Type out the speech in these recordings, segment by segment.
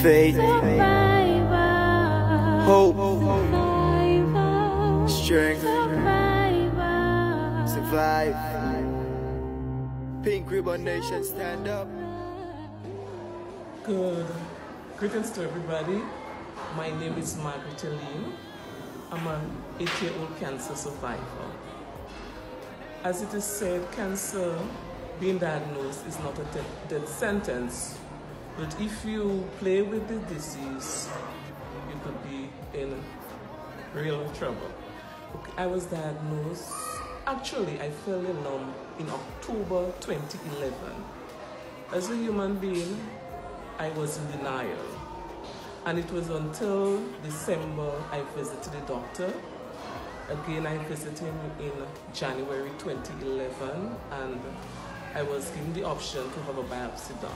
faith, hope, strength, survive. Pink Ribbon Nation, stand up. Good. Greetings to everybody. My name is Magaret Alleyne. I'm an 8-year-old cancer survivor. As it is said, cancer, being diagnosed, is not a death sentence. But if you play with the disease, you could be in real trouble. Okay, I was diagnosed, actually I fell in October 2011. As a human being, I was in denial. And it was until December I visited the doctor. Again, I visited him in January 2011, and I was given the option to have a biopsy done.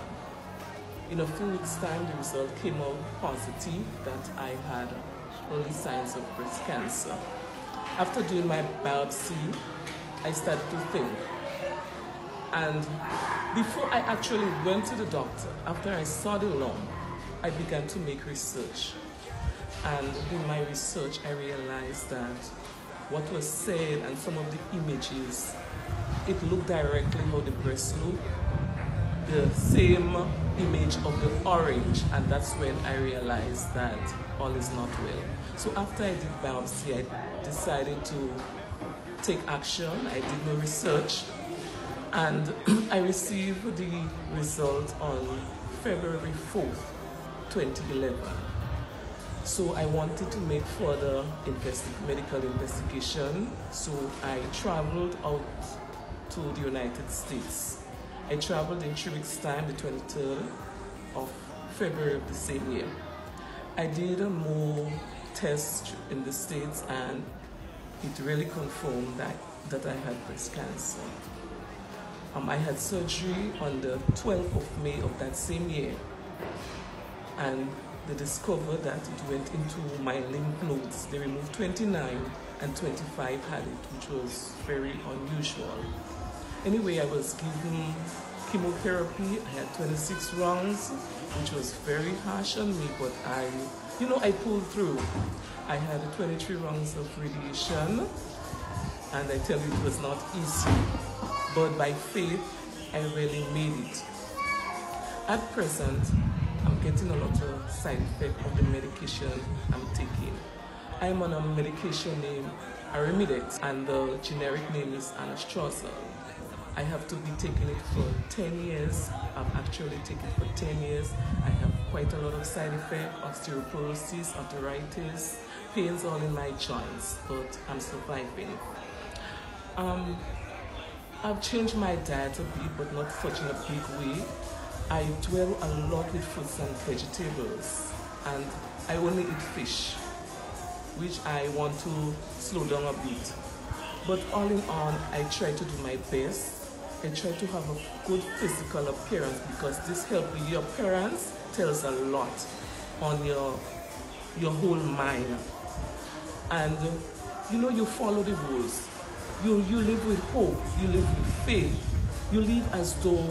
In a few weeks' time, the result came out positive that I had early signs of breast cancer. After doing my biopsy, I started to think. And before I actually went to the doctor, after I saw the lump, I began to make research. And in my research, I realized that what was said and some of the images, it looked directly how the breast looked. The same image of the orange, and that's when I realized that all is not well. So after I did biopsy, I decided to take action. I did my research, and I received the result on February 4th, 2011. So I wanted to make further medical investigation, so I traveled out to the United States. I traveled in 3 weeks' time, the 23rd of February of the same year. I did more tests in the States, and it really confirmed that I had breast cancer. I had surgery on the 12th of May of that same year, and they discovered that it went into my lymph nodes. They removed 29 and 25 had it, which was very unusual. Anyway, I was given chemotherapy. I had 26 rounds, which was very harsh on me, but I pulled through. I had 23 rounds of radiation, and I tell you, it was not easy, but by faith, I really made it. At present, I'm getting a lot of side effects of the medication I'm taking. I'm on a medication named Alleyne, and the generic name is anastrozole. I have to be taking it for 10 years. I've actually taken it for 10 years. I have quite a lot of side effects: osteoporosis, arthritis, pains all in my joints, but I'm surviving. I've changed my diet a bit, but not such in a big way. I dwell a lot with fruits and vegetables, and I only eat fish, which I want to slow down a bit. But all in all, I try to do my best. I try to have a good physical appearance, because this helps with your appearance, tells a lot on your whole mind. And you follow the rules. You live with hope, you live with faith. You live as though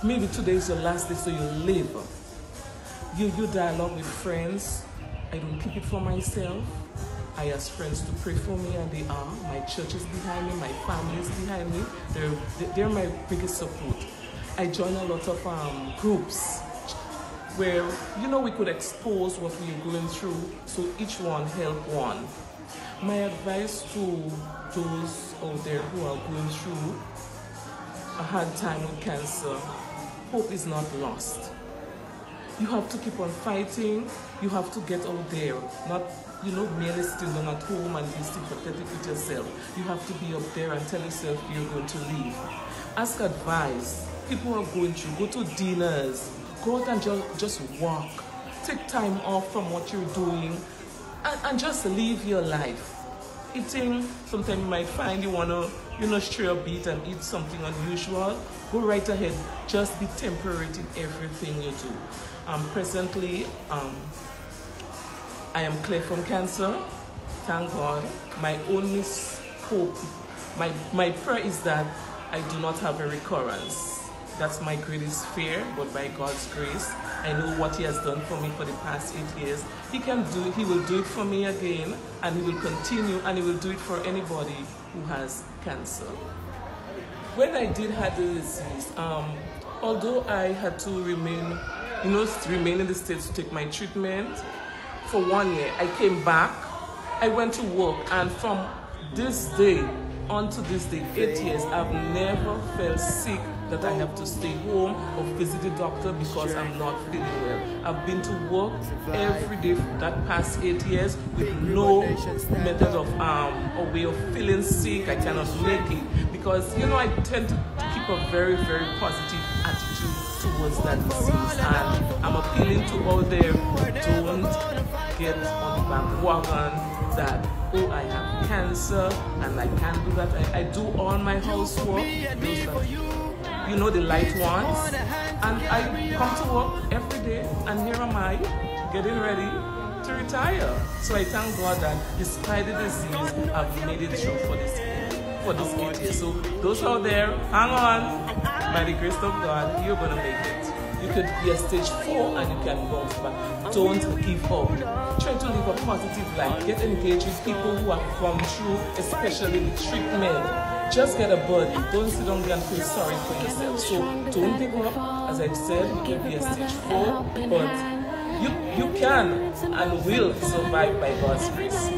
maybe today is your last day, so you live. You dialogue with friends. I don't keep it for myself. I ask friends to pray for me, and they are. My church is behind me, my family is behind me. They're my biggest support. I join a lot of groups where, we could expose what we're going through, so each one help one. My advice to those out there who are going through a hard time with cancer: hope is not lost. You have to keep on fighting. You have to get out there, not merely sitting down at home and be sympathetic with yourself. You have to be up there and tell yourself you're going to leave. Ask advice. People are going through. Go to dinners. Go out and just walk. Take time off from what you're doing, and just live your life. Eating, sometimes you might find you want to, stray a bit and eat something unusual. Go right ahead. Just be temperate in everything you do. Presently, I am clear from cancer. Thank God. My only hope, my prayer is that I do not have a recurrence. That's my greatest fear, but by God's grace, I know what He has done for me for the past 8 years. He will do it for me again, and He will continue, and He will do it for anybody who has cancer. When I did have the disease, although I had to remain in the States to take my treatment for 1 year, I came back, I went to work, and from this day on to this day, 8 years, I've never felt sick that I have to stay home or visit the doctor because I'm not feeling well. I've been to work every day for that past 8 years with no method of or way of feeling sick. I cannot make it because I tend to keep a very, very positive attitude towards that disease, and I'm appealing to all there who don't get on the bandwagon that, oh, I have cancer and I can't do that. I do all my housework, the light ones, and I come to work every day, and here am I getting ready to retire. So I thank God that despite the disease, I've made it through for this 8 years. So those out there, hang on. By the grace of God, you're gonna make it. You could be a stage 4 and you can bounce back. Don't give up. Try to live a positive life. Get engaged with people who have gone through, especially the treatment. Just get a buddy. Don't sit down there and feel sorry for yourself. So don't give up. As I've said, you can be a stage 4, but you can and will survive by God's grace.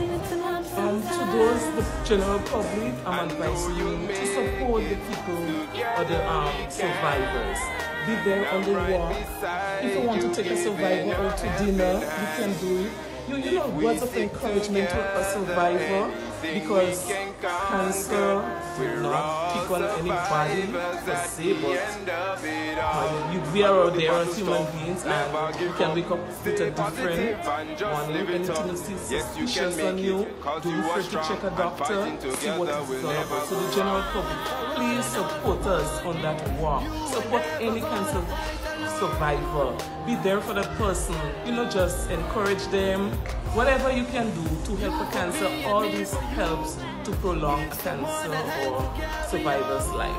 To those, the general public, I'm advising you to support the people or the survivors. Be there on the walk. If you want to take a survivor out to dinner, you can do it. Words of encouragement to a survivor, because cancer will not pick on anybody per se, but we are out there as human beings, and you can wake up with a different morning. Anything you see suspicious on you, do refer to check a doctor, see what it's all about. So the general public, please support us on that walk. Support any cancer survivor. Be there for that person. Just encourage them. Whatever you can do to help a cancer always helps to prolong a cancer or survivor's life.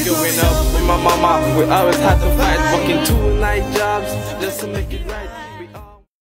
Growing up with my mama, we always had to fight, working 2 night jobs just to make it right.